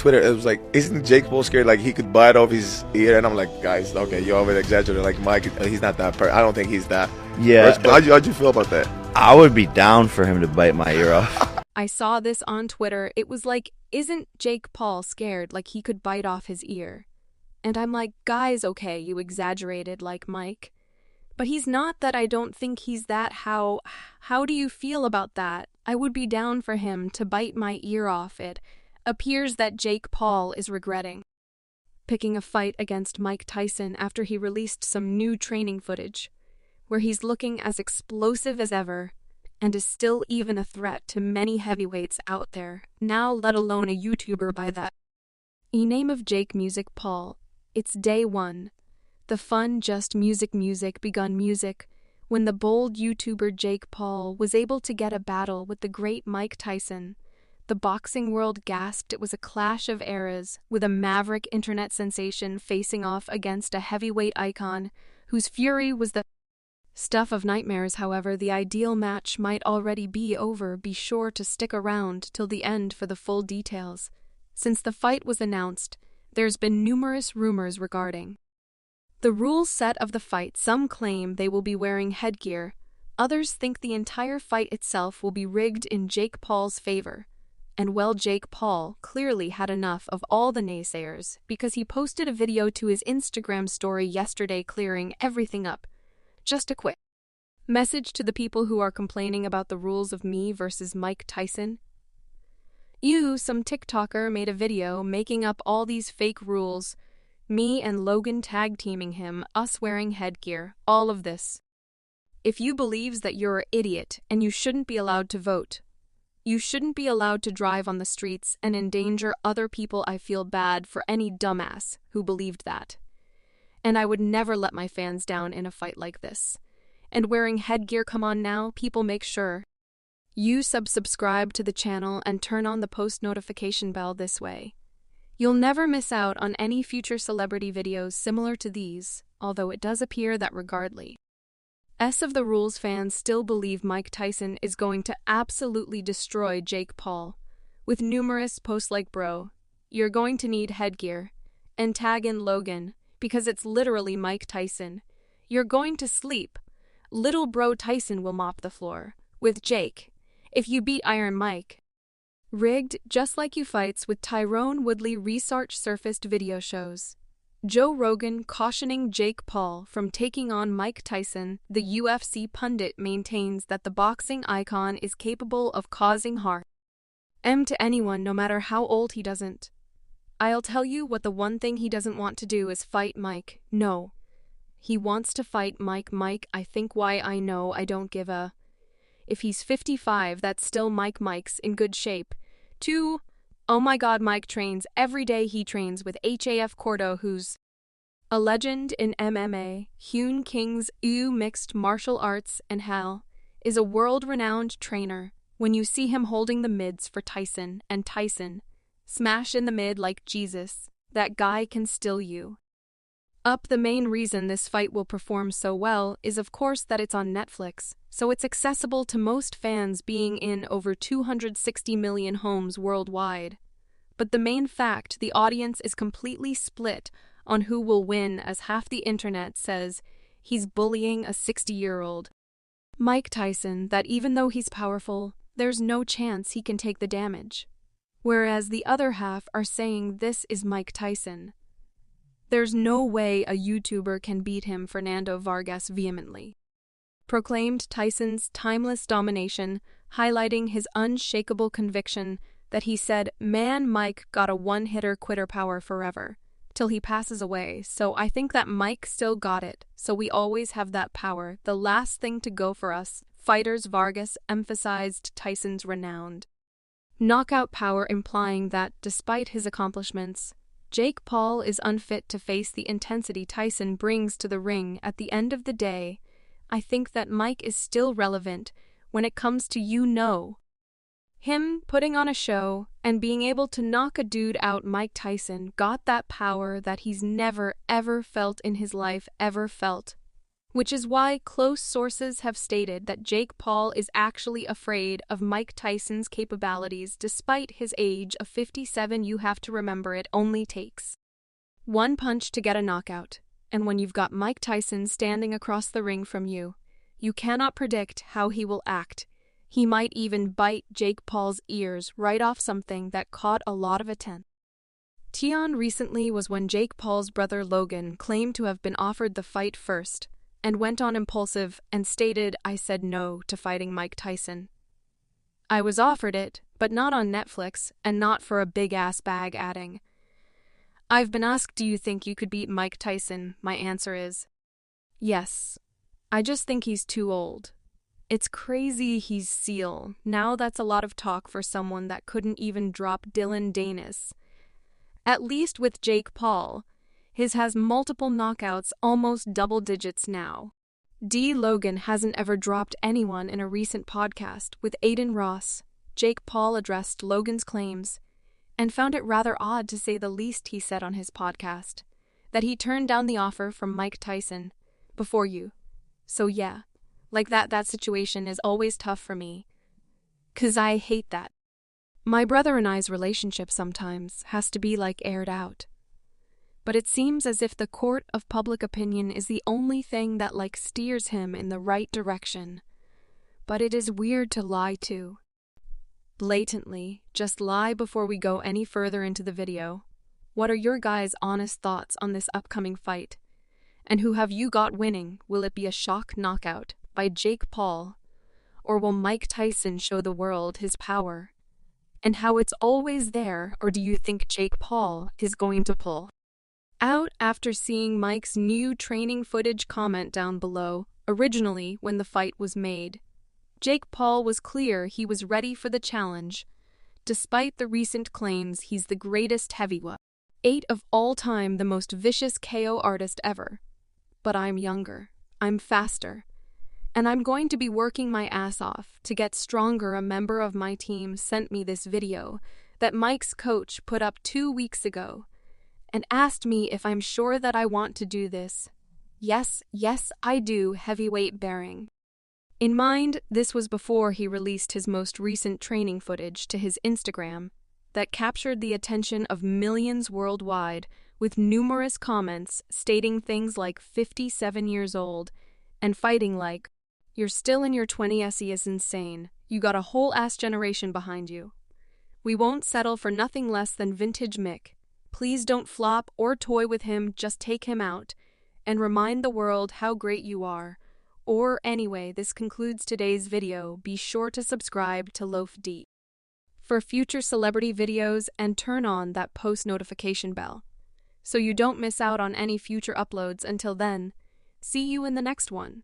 Twitter, it was like, isn't Jake Paul scared like he could bite off his ear? And I'm like, guys, okay, you're over exaggerating. Like Mike, he's not that I don't think he's that. Yeah. How'd you feel about that? I would be down for him to bite my ear off. I saw this on Twitter. It was like, isn't Jake Paul scared like he could bite off his ear? And I'm like, guys, okay, you exaggerated like Mike. But he's not that. I don't think he's that. How do you feel about that? I would be down for him to bite my ear off. It appears that Jake Paul is regretting picking a fight against Mike Tyson after he released some new training footage, where he's looking as explosive as ever and is still even a threat to many heavyweights out there, now let alone a YouTuber by that name of Jake Music Paul. It's day one. The fun just music begun music when the bold YouTuber Jake Paul was able to get a battle with the great Mike Tyson. The boxing world gasped. It was a clash of eras, with a maverick internet sensation facing off against a heavyweight icon whose fury was the stuff of nightmares. However, the ideal match might already be over. Be sure to stick around till the end for the full details. Since the fight was announced, there's been numerous rumors regarding the rules set of the fight. Some claim they will be wearing headgear. Others think the entire fight itself will be rigged in Jake Paul's favor. And well, Jake Paul clearly had enough of all the naysayers, because he posted a video to his Instagram story yesterday clearing everything up. Just a quick message to the people who are complaining about the rules of me versus Mike Tyson. Some TikToker made a video making up all these fake rules. Me and Logan tag teaming him, us wearing headgear, all of this. If you believes that you're an idiot and you shouldn't be allowed to vote, you shouldn't be allowed to drive on the streets and endanger other people, I feel bad for any dumbass who believed that. And I would never let my fans down in a fight like this. And wearing headgear, come on now, people, make sure you subscribe to the channel and turn on the post notification bell. This way you'll never miss out on any future celebrity videos similar to these, although it does appear that regardless of the rules, fans still believe Mike Tyson is going to absolutely destroy Jake Paul, with numerous posts like, bro, you're going to need headgear, and tag in Logan, because it's literally Mike Tyson. You're going to sleep. Little bro Tyson will mop the floor with Jake if you beat Iron Mike. Rigged, just like you fights with Tyrone Woodley. Research surfaced video shows Joe Rogan cautioning Jake Paul from taking on Mike Tyson. The UFC pundit maintains that the boxing icon is capable of causing harm to anyone, no matter how old he doesn't. I'll tell you what, the one thing he doesn't want to do is fight Mike. No. He wants to fight Mike. I think why I know I don't give a. If he's 55, that's still Mike. Mike's in good shape. 2. Oh my god, Mike trains every day. He trains with HAF Cordo, who's a legend in MMA. Hune King's mixed martial arts, and Hal is a world-renowned trainer. When you see him holding the mids for Tyson, and Tyson smash in the mid like Jesus, that guy can still you up. The main reason this fight will perform so well is, of course, that it's on Netflix, so it's accessible to most fans, being in over 260 million homes worldwide. But the main fact, the audience is completely split on who will win, as half the internet says he's bullying a 60-year-old Mike Tyson, that even though he's powerful, there's no chance he can take the damage. Whereas the other half are saying this is Mike Tyson. There's no way a YouTuber can beat him. Fernando Vargas vehemently proclaimed Tyson's timeless domination, highlighting his unshakable conviction that he said, man, Mike got a one-hitter quitter power forever, till he passes away. So I think that Mike still got it, so we always have that power, the last thing to go for us fighters. Vargas emphasized Tyson's renowned knockout power, implying that, despite his accomplishments, Jake Paul is unfit to face the intensity Tyson brings to the ring. At the end of the day, I think that Mike is still relevant when it comes to him putting on a show and being able to knock a dude out. Mike Tyson got that power that he's never ever felt in his life, which is why close sources have stated that Jake Paul is actually afraid of Mike Tyson's capabilities despite his age of 57. You have to remember it only takes one punch to get a knockout, and when you've got Mike Tyson standing across the ring from you, you cannot predict how he will act. He might even bite Jake Paul's ears right off, something that caught a lot of attention recently was when Jake Paul's brother Logan claimed to have been offered the fight first and went on impulsive and stated, "I said no to fighting Mike Tyson. I was offered it, but not on Netflix and not for a big-ass bag," adding, "I've been asked, do you think you could beat Mike Tyson? My answer is, yes. I just think he's too old. It's crazy he's SEAL. Now that's a lot of talk for someone that couldn't even drop Dylan Danis. At least with Jake Paul, his has multiple knockouts, almost double digits now. Logan hasn't ever dropped anyone." In a recent podcast with Aiden Ross, Jake Paul addressed Logan's claims and found it rather odd, to say the least. He said on his podcast that he turned down the offer from Mike Tyson before you. So yeah, like that situation is always tough for me, 'cause I hate that. My brother and I's relationship sometimes has to be like aired out. But it seems as if the court of public opinion is the only thing that like steers him in the right direction. But it is weird to lie too. Blatantly, just lie. Before we go any further into the video, what are your guys' honest thoughts on this upcoming fight? And who have you got winning? Will it be a shock knockout by Jake Paul? Or will Mike Tyson show the world his power and how it's always there? Or do you think Jake Paul is going to pull out after seeing Mike's new training footage? Comment down below. Originally, when the fight was made, Jake Paul was clear he was ready for the challenge, despite the recent claims he's the greatest heavyweight of all time, the most vicious KO artist ever. But I'm younger, I'm faster, and I'm going to be working my ass off to get stronger. A member of my team sent me this video that Mike's coach put up 2 weeks ago and asked me if I'm sure that I want to do this. Yes, I do. Heavyweight bearing in mind, this was before he released his most recent training footage to his Instagram that captured the attention of millions worldwide, with numerous comments stating things like 57 years old and fighting like, "You're still in your 20s, he is insane. You got a whole ass generation behind you. We won't settle for nothing less than vintage Mick. Please don't flop or toy with him, just take him out and remind the world how great you are." Or anyway, this concludes today's video. Be sure to subscribe to Loaf D for future celebrity videos and turn on that post notification bell so you don't miss out on any future uploads. Until then, see you in the next one.